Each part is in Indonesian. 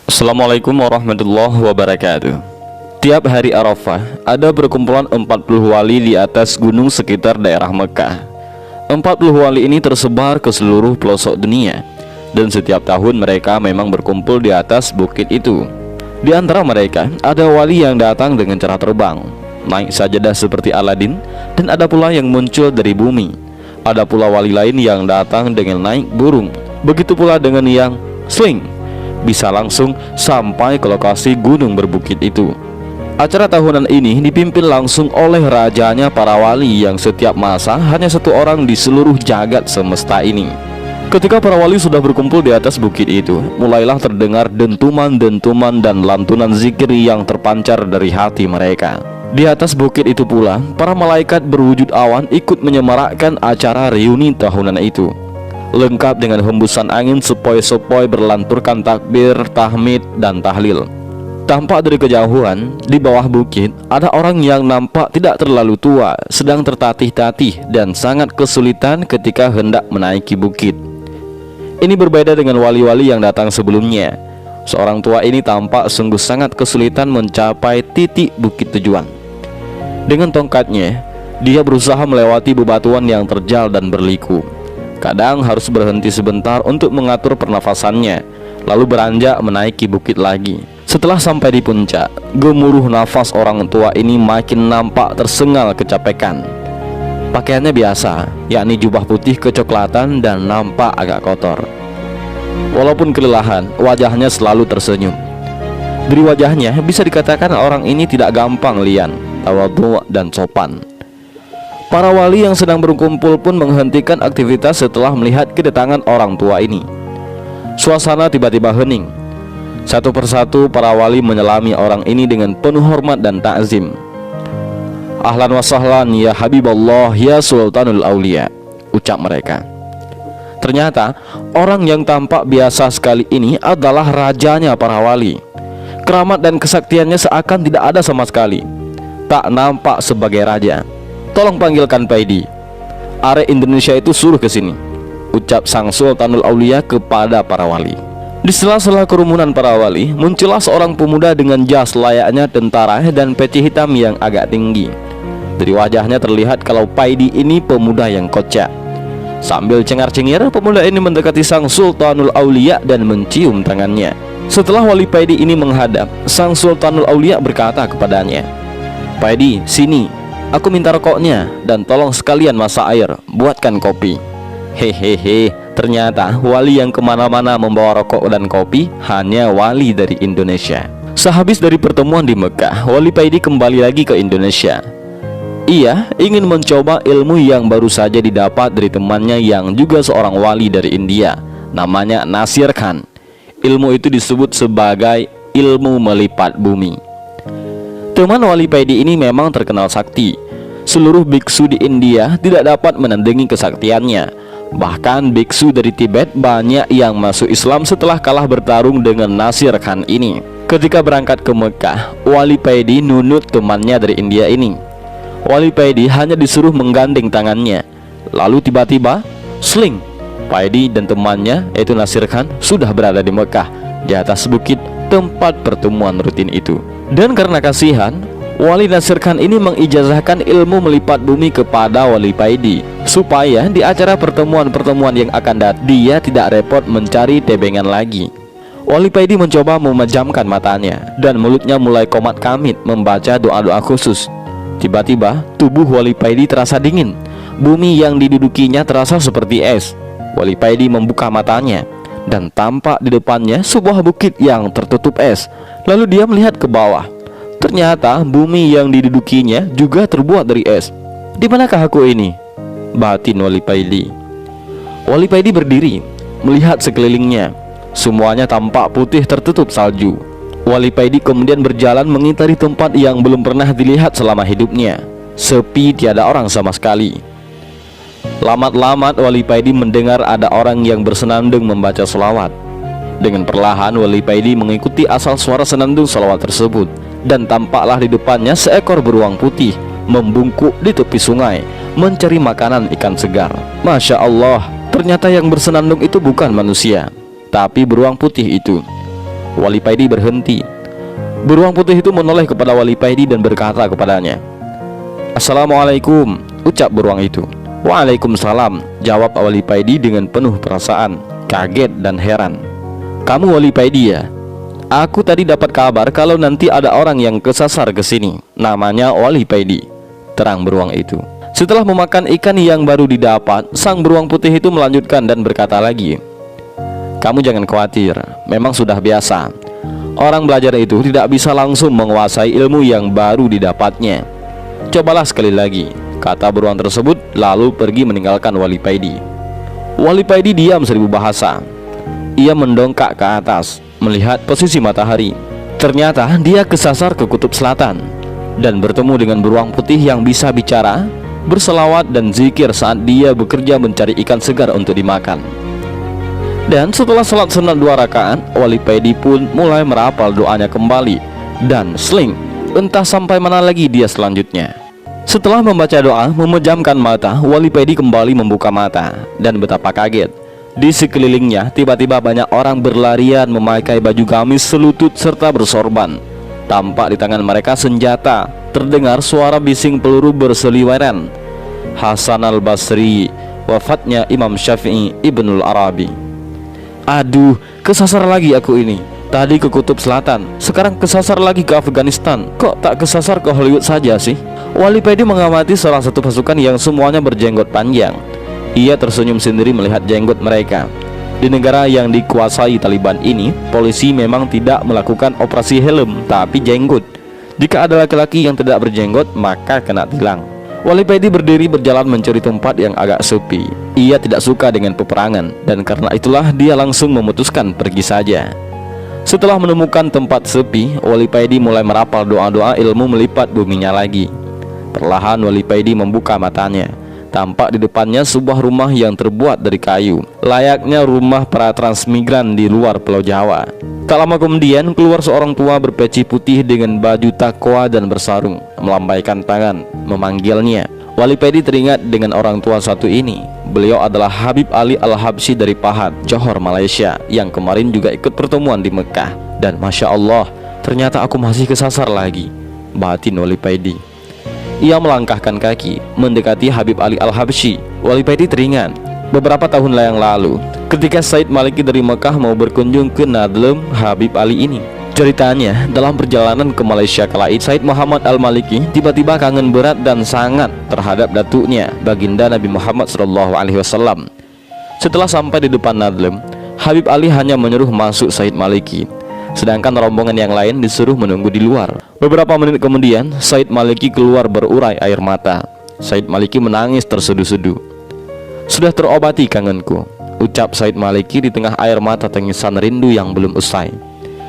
Assalamualaikum warahmatullahi wabarakatuh. Tiap hari Arafah ada berkumpulan 40 wali di atas gunung sekitar daerah Mekah. 40 wali ini tersebar ke seluruh pelosok dunia, dan setiap tahun mereka memang berkumpul di atas bukit itu. Di antara mereka ada wali yang datang dengan cara terbang, naik sajadah seperti Aladin, dan ada pula yang muncul dari bumi. Ada pula wali lain yang datang dengan naik burung. Begitu pula dengan yang sling, bisa langsung sampai ke lokasi gunung berbukit itu. Acara tahunan ini dipimpin langsung oleh rajanya para wali yang setiap masa hanya satu orang di seluruh jagat semesta ini. Ketika para wali sudah berkumpul di atas bukit itu, mulailah terdengar dentuman-dentuman dan lantunan zikir yang terpancar dari hati mereka. Di atas bukit itu pula, para malaikat berwujud awan ikut menyemarakkan acara reuni tahunan itu, lengkap dengan hembusan angin sepoi-sepoi berlanturkan takbir, tahmid, dan tahlil. Tampak dari kejauhan, di bawah bukit, ada orang yang nampak tidak terlalu tua, sedang tertatih-tatih dan sangat kesulitan ketika hendak menaiki bukit. Ini berbeda dengan wali-wali yang datang sebelumnya. Seorang tua ini tampak sungguh sangat kesulitan mencapai titik bukit tujuan. Dengan tongkatnya, dia berusaha melewati bebatuan yang terjal dan berliku. Kadang harus berhenti sebentar untuk mengatur pernafasannya, lalu beranjak menaiki bukit lagi. Setelah sampai di puncak, gemuruh nafas orang tua ini makin nampak tersengal kecapekan. Pakaiannya biasa, yakni jubah putih kecoklatan dan nampak agak kotor. Walaupun kelelahan, wajahnya selalu tersenyum. Dari wajahnya bisa dikatakan orang ini tidak gampang lian, tawadhu dan sopan. Para wali yang sedang berkumpul pun menghentikan aktivitas setelah melihat kedatangan orang tua ini. Suasana tiba-tiba hening. Satu persatu para wali menyelami orang ini dengan penuh hormat dan ta'zim. Ahlan wa sahlan ya Habiballah ya Sultanul Aulia, ucap mereka. Ternyata orang yang tampak biasa sekali ini adalah rajanya para wali. Keramat dan kesaktiannya seakan tidak ada sama sekali, tak nampak sebagai raja. Tolong panggilkan Paidi. Are Indonesia itu suruh ke sini, ucap sang Sultanul Aulia kepada para wali. Di sela-sela kerumunan para wali, muncullah seorang pemuda dengan jas layaknya tentara dan peci hitam yang agak tinggi. Dari wajahnya terlihat kalau Paidi ini pemuda yang kocak. Sambil cengar-cengir, pemuda ini mendekati sang Sultanul Aulia dan mencium tangannya. Setelah wali Paidi ini menghadap, sang Sultanul Aulia berkata kepadanya, "Paidi, sini, aku minta rokoknya, dan tolong sekalian masak air, buatkan kopi." Hehehe, ternyata wali yang kemana-mana membawa rokok dan kopi hanya wali dari Indonesia. Sehabis dari pertemuan di Mekah, wali Paidi kembali lagi ke Indonesia. Ia ingin mencoba ilmu yang baru saja didapat dari temannya yang juga seorang wali dari India, namanya Nasir Khan. Ilmu itu disebut sebagai ilmu melipat bumi. Teman wali Paidi ini memang terkenal sakti. Seluruh biksu di India tidak dapat menandingi kesaktiannya. Bahkan biksu dari Tibet banyak yang masuk Islam setelah kalah bertarung dengan Nasir Khan ini. Ketika berangkat ke Mekah, wali Paidi nunut temannya dari India ini. Wali Paidi hanya disuruh menggandeng tangannya. Lalu tiba-tiba, sling, Paidi dan temannya yaitu Nasir Khan sudah berada di Mekah, di atas bukit tempat pertemuan rutin itu. Dan karena kasihan, wali Nasir Khan ini mengijazahkan ilmu melipat bumi kepada wali Paidi, supaya di acara pertemuan-pertemuan yang akan datang dia tidak repot mencari tebengan lagi. Wali Paidi mencoba memejamkan matanya, dan mulutnya mulai komat kamit membaca doa-doa khusus. Tiba-tiba tubuh wali Paidi terasa dingin. Bumi yang didudukinya terasa seperti es. Wali Paidi membuka matanya, dan tampak di depannya sebuah bukit yang tertutup es. Lalu dia melihat ke bawah. Ternyata bumi yang didudukinya juga terbuat dari es. Di manakah aku ini? Batin wali Paidi. Wali Paidi berdiri, melihat sekelilingnya. Semuanya tampak putih tertutup salju. Wali Paidi kemudian berjalan mengitari tempat yang belum pernah dilihat selama hidupnya. Sepi, tiada orang sama sekali. Lamat-lamat wali Paidi mendengar ada orang yang bersenandung membaca selawat. Dengan perlahan wali Paidi mengikuti asal suara senandung selawat tersebut, dan tampaklah di depannya seekor beruang putih membungkuk di tepi sungai mencari makanan ikan segar. Masya Allah, ternyata yang bersenandung itu bukan manusia, tapi beruang putih itu. Wali Paidi berhenti. Beruang putih itu menoleh kepada Wali Paidi dan berkata kepadanya, "Assalamualaikum," ucap beruang itu. "Waalaikumsalam," jawab Wali Paidi dengan penuh perasaan, kaget dan heran. "Kamu Wali Paidi ya? Aku tadi dapat kabar kalau nanti ada orang yang kesasar ke sini. Namanya Wali Paidi," terang beruang itu. Setelah memakan ikan yang baru didapat, sang beruang putih itu melanjutkan dan berkata lagi, "Kamu jangan khawatir, memang sudah biasa. Orang belajar itu tidak bisa langsung menguasai ilmu yang baru didapatnya. Cobalah sekali lagi," kata beruang tersebut, lalu pergi meninggalkan Wali Paidi. Wali Paidi diam seribu bahasa. Ia mendongak ke atas, melihat posisi matahari. Ternyata dia kesasar ke kutub selatan dan bertemu dengan beruang putih yang bisa bicara, berselawat dan zikir saat dia bekerja mencari ikan segar untuk dimakan. Dan setelah salat sunat 2 rakaat, Wali Paidi pun mulai merapal doanya kembali. Dan sling, entah sampai mana lagi dia selanjutnya. Setelah membaca doa, memejamkan mata, Wali Paidi kembali membuka mata. Dan betapa kaget, di sekelilingnya tiba-tiba banyak orang berlarian memakai baju gamis selutut serta bersorban. Tampak di tangan mereka senjata. Terdengar suara bising peluru berseliweran. Hasan al-Basri, wafatnya Imam Syafi'i Ibnul Arabi. "Aduh, kesasar lagi aku ini. Tadi ke kutub selatan, sekarang kesasar lagi ke Afghanistan. Kok tak kesasar ke Hollywood saja sih?" Wali Paidi mengamati salah satu pasukan yang semuanya berjenggot panjang. Ia tersenyum sendiri melihat jenggot mereka. Di negara yang dikuasai Taliban ini, polisi memang tidak melakukan operasi helm, tapi jenggot. Jika ada laki-laki yang tidak berjenggot, maka kena tilang. Wali Paidi berdiri berjalan mencari tempat yang agak sepi. Ia tidak suka dengan peperangan, dan karena itulah dia langsung memutuskan pergi saja. Setelah menemukan tempat sepi, Wali Paidi mulai merapal doa-doa ilmu melipat buminya lagi. Perlahan Wali Paidi membuka matanya. Tampak di depannya sebuah rumah yang terbuat dari kayu, layaknya rumah para transmigran di luar Pulau Jawa. Tak lama kemudian keluar seorang tua berpeci putih dengan baju takwa dan bersarung, melambaikan tangan, memanggilnya. Wali Paidi teringat dengan orang tua satu ini. Beliau adalah Habib Ali Al-Habsyi dari Pahang, Johor, Malaysia, yang kemarin juga ikut pertemuan di Mekah. Dan Masya Allah, ternyata aku masih kesasar lagi, batin Wali Paidi. Ia melangkahkan kaki mendekati Habib Ali Al-Habsyi. Wali Paidi teringat beberapa tahun yang lalu ketika Said Maliki dari Mekah mau berkunjung ke Nadlem Habib Ali ini. Ceritanya, dalam perjalanan ke Malaysia kala itu, Said Muhammad Al-Maliki tiba-tiba kangen berat dan sangat terhadap datuknya, baginda Nabi Muhammad SAW. Setelah sampai di depan Nadlem, Habib Ali hanya menyuruh masuk Said Maliki, sedangkan rombongan yang lain disuruh menunggu di luar. Beberapa menit kemudian, Said Maliki keluar berurai air mata. Said Maliki menangis terseduh-seduh. "Sudah terobati kangenku," ucap Said Maliki di tengah air mata tangisan rindu yang belum usai.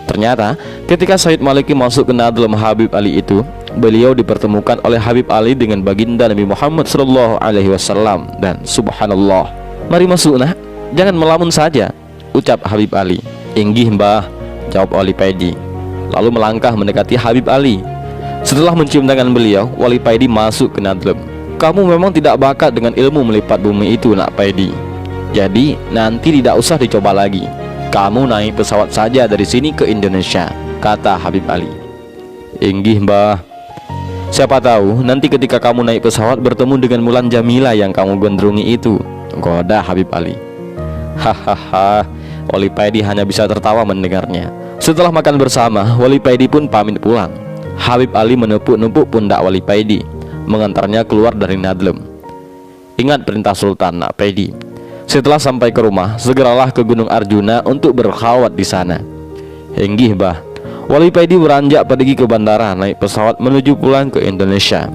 Ternyata, ketika Said Maliki masuk ke Nadlem Habib Ali itu, beliau dipertemukan oleh Habib Ali dengan baginda Nabi Muhammad SAW. Dan subhanallah, "Mari masuk nak, jangan melamun saja," ucap Habib Ali. "Inggih mbah," jawab Wali Paidi, lalu melangkah mendekati Habib Ali. Setelah mencium tangan beliau, Wali Paidi masuk ke Nadlem. "Kamu memang tidak bakat dengan ilmu melipat bumi itu, nak Paidi. Jadi nanti tidak usah dicoba lagi. Kamu naik pesawat saja dari sini ke Indonesia," kata Habib Ali. "Inggih mbah. Siapa tahu nanti ketika kamu naik pesawat bertemu dengan Mulan Jamila yang kamu gondrungi itu," goda Habib Ali. Hahaha. Wali Paidi hanya bisa tertawa mendengarnya. Setelah makan bersama, Wali Paidi pun pamit pulang. Habib Ali menepuk-nepuk pundak Wali Paidi, mengantarnya keluar dari Nadlem. "Ingat perintah Sultan, nak Paidi. Setelah sampai ke rumah, segeralah ke Gunung Arjuna untuk berkhawat di sana." "Inggih bah." Wali Paidi beranjak pergi ke bandara, naik pesawat menuju pulang ke Indonesia.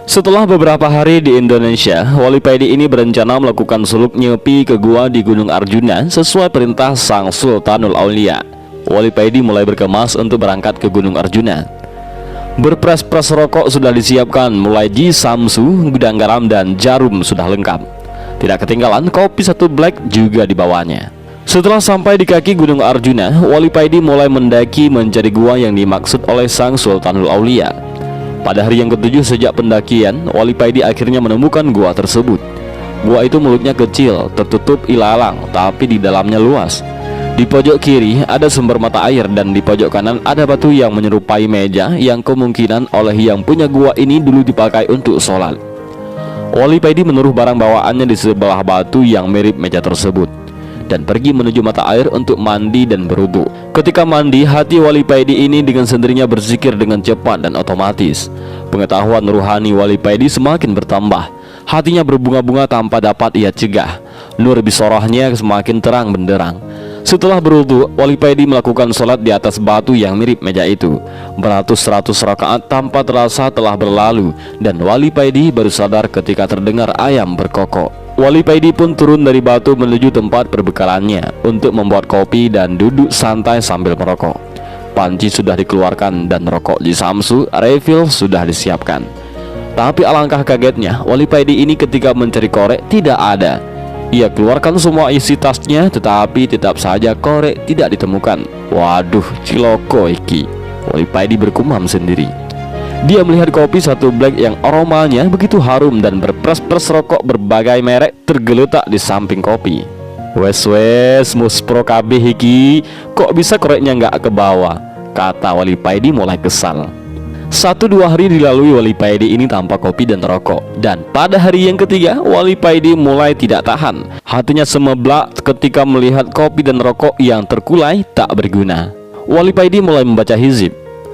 Setelah beberapa hari di Indonesia, Wali Paidi ini berencana melakukan suluk nyepi ke gua di Gunung Arjuna sesuai perintah Sang Sultanul Aulia. Wali Paidi mulai berkemas untuk berangkat ke Gunung Arjuna. Berpres-pres rokok sudah disiapkan, mulai ji samsu, gudang garam dan jarum sudah lengkap. Tidak ketinggalan kopi satu black juga dibawanya. Setelah sampai di kaki Gunung Arjuna, Wali Paidi mulai mendaki mencari gua yang dimaksud oleh Sang Sultanul Aulia. Pada hari yang ketujuh sejak pendakian, Wali Paidi akhirnya menemukan gua tersebut. Gua itu mulutnya kecil, tertutup ilalang, tapi di dalamnya luas. Di pojok kiri ada sumber mata air dan di pojok kanan ada batu yang menyerupai meja yang kemungkinan oleh yang punya gua ini dulu dipakai untuk sholat. Wali Paidi menaruh barang bawaannya di sebelah batu yang mirip meja tersebut dan pergi menuju mata air untuk mandi dan berwudu. Ketika mandi, hati Wali Paidi ini dengan sendirinya berzikir dengan cepat dan otomatis. Pengetahuan ruhani Wali Paidi semakin bertambah. Hatinya berbunga-bunga tanpa dapat ia cegah. Nur bisorahnya semakin terang benderang. Setelah berwudu, Wali Paidi melakukan sholat di atas batu yang mirip meja itu. Beratus-ratus rakaat tanpa terasa telah berlalu, dan Wali Paidi baru sadar ketika terdengar ayam berkokok. Wali Paidi pun turun dari batu menuju tempat perbekalannya untuk membuat kopi dan duduk santai sambil merokok. Panci sudah dikeluarkan dan rokok di Samsu refill sudah disiapkan. Tapi alangkah kagetnya Wali Paidi ini ketika mencari korek tidak ada. Ia keluarkan semua isi tasnya, tetapi tetap saja korek tidak ditemukan. Waduh, ciloko iki. Wali Paidi bergumam sendiri. Dia melihat kopi satu black yang aromanya begitu harum dan berpres-pres rokok berbagai merek tergeletak di samping kopi. Wes muspro kabeh iki, kok bisa koreknya nggak ke bawah? Kata Wali Paidi mulai kesal. 1-2 hari dilalui Wali Paidi ini tanpa kopi dan rokok, dan pada hari yang ketiga Wali Paidi mulai tidak tahan. Hatinya semeblak ketika melihat kopi dan rokok yang terkulai tak berguna. Wali Paidi mulai membaca hizib.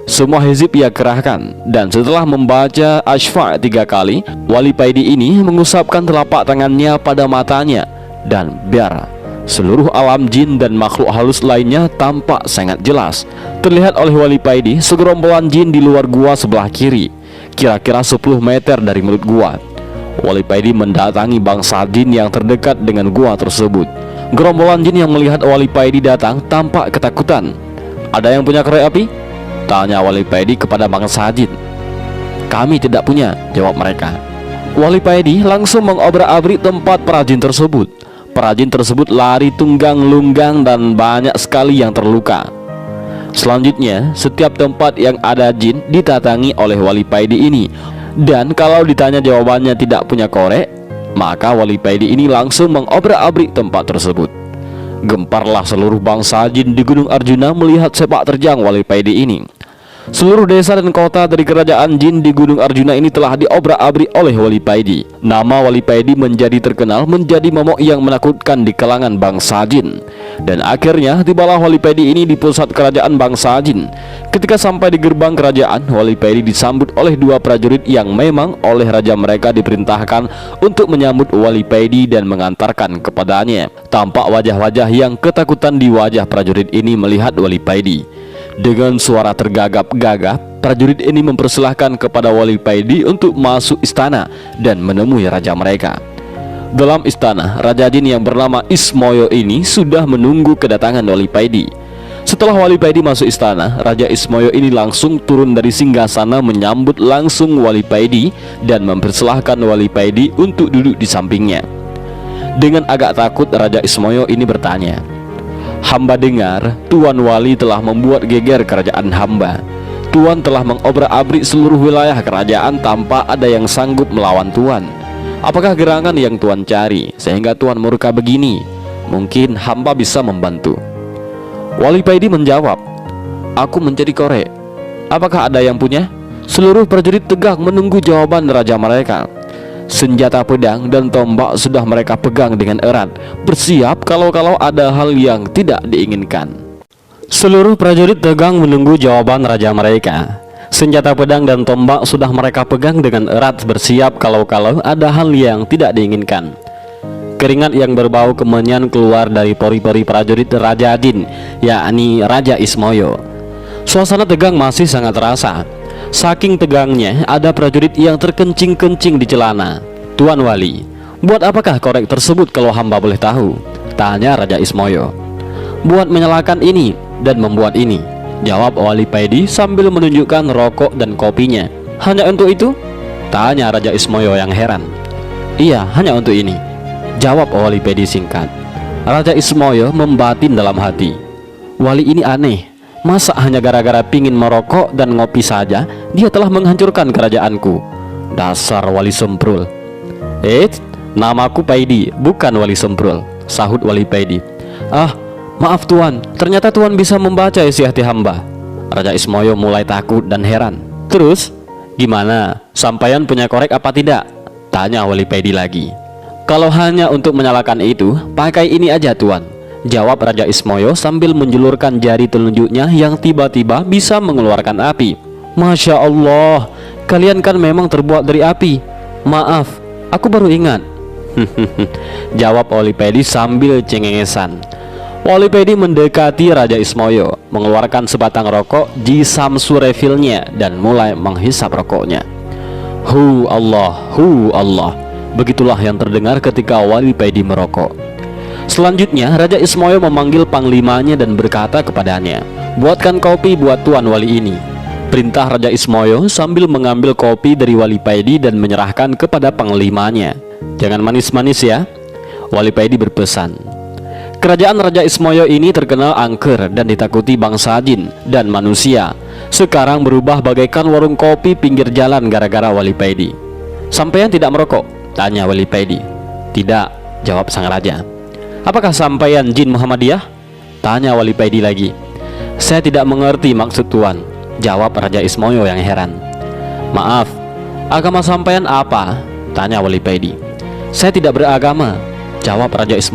Semua hizib ia kerahkan, dan setelah membaca Asy-Syafa' 3 kali, Wali Paidi ini mengusapkan telapak tangannya pada matanya, dan biar seluruh alam jin dan makhluk halus lainnya tampak sangat jelas. Terlihat oleh Wali Paidi segerombolan jin di luar gua sebelah kiri, kira-kira 10 meter dari mulut gua. Wali Paidi mendatangi bangsa jin yang terdekat dengan gua tersebut. Gerombolan jin yang melihat Wali Paidi datang tampak ketakutan. Ada yang punya korek api? Tanya Wali Paidi kepada bangsa jin. Kami tidak punya, jawab mereka. Wali Paidi langsung mengobrak-abrik tempat perajin tersebut. Perajin tersebut lari tunggang lunggang dan banyak sekali yang terluka. Selanjutnya, setiap tempat yang ada jin ditatangi oleh Wali Paidi ini. Dan kalau ditanya jawabannya tidak punya korek, maka Wali Paidi ini langsung mengobrak-abrik tempat tersebut. Gemparlah seluruh bangsa jin di Gunung Arjuna melihat sepak terjang Wali Paidi ini. Seluruh desa dan kota dari kerajaan jin di Gunung Arjuna ini telah diobrak-abrik oleh Wali Paidi. Nama Wali Paidi menjadi terkenal menjadi momok yang menakutkan di kalangan bangsa jin. Dan akhirnya tibalah Wali Paidi ini di pusat kerajaan bangsa jin. Ketika sampai di gerbang kerajaan, Wali Paidi disambut oleh 2 prajurit yang memang oleh raja mereka diperintahkan untuk menyambut Wali Paidi dan mengantarkan kepadanya. Tampak wajah-wajah yang ketakutan di wajah prajurit ini melihat Wali Paidi. Dengan suara tergagap-gagap, prajurit ini mempersilahkan kepada Wali Paidi untuk masuk istana dan menemui raja mereka. Dalam istana, Raja Jin yang bernama Ismoyo ini sudah menunggu kedatangan Wali Paidi. Setelah Wali Paidi masuk istana, Raja Ismoyo ini langsung turun dari singgasana menyambut langsung Wali Paidi dan mempersilahkan Wali Paidi untuk duduk di sampingnya. Dengan agak takut, Raja Ismoyo ini bertanya, hamba dengar Tuan Wali telah membuat geger kerajaan hamba. Tuan telah mengobrak-abrik seluruh wilayah kerajaan tanpa ada yang sanggup melawan Tuan. Apakah gerangan yang Tuan cari sehingga Tuan murka begini? Mungkin hamba bisa membantu. Wali Paidi menjawab, aku mencari korek. Apakah ada yang punya? Seluruh prajurit tegang menunggu jawaban raja mereka. Senjata pedang dan tombak sudah mereka pegang dengan erat, bersiap kalau ada hal yang tidak diinginkan. Seluruh prajurit tegang menunggu jawaban raja mereka. Senjata pedang dan tombak sudah mereka pegang dengan erat, bersiap kalau ada hal yang tidak diinginkan. Keringat yang berbau kemenyan keluar dari pori-pori prajurit Raja Jin, yakni Raja Ismoyo. Suasana tegang masih sangat terasa. Saking tegangnya, ada prajurit yang terkencing-kencing di celana. Tuan Wali, buat apakah korek tersebut kalau hamba boleh tahu? Tanya Raja Ismoyo. Buat menyalakan ini dan membuat ini, jawab Wali Paidi sambil menunjukkan rokok dan kopinya. Hanya untuk itu? Tanya Raja Ismoyo yang heran. Iya, hanya untuk ini, jawab Wali Paidi singkat. Raja Ismoyo membatin dalam hati, Wali ini aneh. Masa hanya gara-gara pingin merokok dan ngopi saja dia telah menghancurkan kerajaanku? Dasar Wali Semprul. Namaku Paidi, bukan Wali Semprul, sahut Wali Paidi. Ah, Maaf Tuan, ternyata Tuan bisa membaca isi hati hamba. Raja Ismoyo mulai takut dan heran. Terus, gimana? Sampaian punya korek apa tidak? Tanya Wali Pedi lagi. Kalau hanya untuk menyalakan itu, pakai ini aja Tuan, jawab Raja Ismoyo sambil menjulurkan jari telunjuknya yang tiba-tiba bisa mengeluarkan api. Masya Allah, kalian kan memang terbuat dari api. Maaf, aku baru ingat. Jawab Wali Pedi sambil cengengesan. Wali Pedi mendekati Raja Ismoyo, mengeluarkan sebatang rokok di samsu refillnya dan mulai menghisap rokoknya. Hu Allah, begitulah yang terdengar ketika Wali Pedi merokok. Selanjutnya Raja Ismoyo memanggil panglimanya dan berkata kepadanya, buatkan kopi buat Tuan Wali ini. Perintah Raja Ismoyo sambil mengambil kopi dari Wali Pedi dan menyerahkan kepada panglimanya. Jangan manis-manis ya, Wali Pedi berpesan. Kerajaan Raja Ismoyo ini terkenal angker dan ditakuti bangsa jin dan manusia. Sekarang berubah bagaikan warung kopi pinggir jalan gara-gara Wali Pedi. Sampaian tidak merokok? Tanya Wali Pedi. Tidak, jawab sang raja. Apakah sampaian jin Muhammadiyah? Tanya Wali Pedi lagi. Saya tidak mengerti maksud Tuan, jawab Raja Ismoyo yang heran. Maaf, agama sampaian apa? Tanya Wali Pedi. Saya tidak beragama, jawab Raja Ismoyo.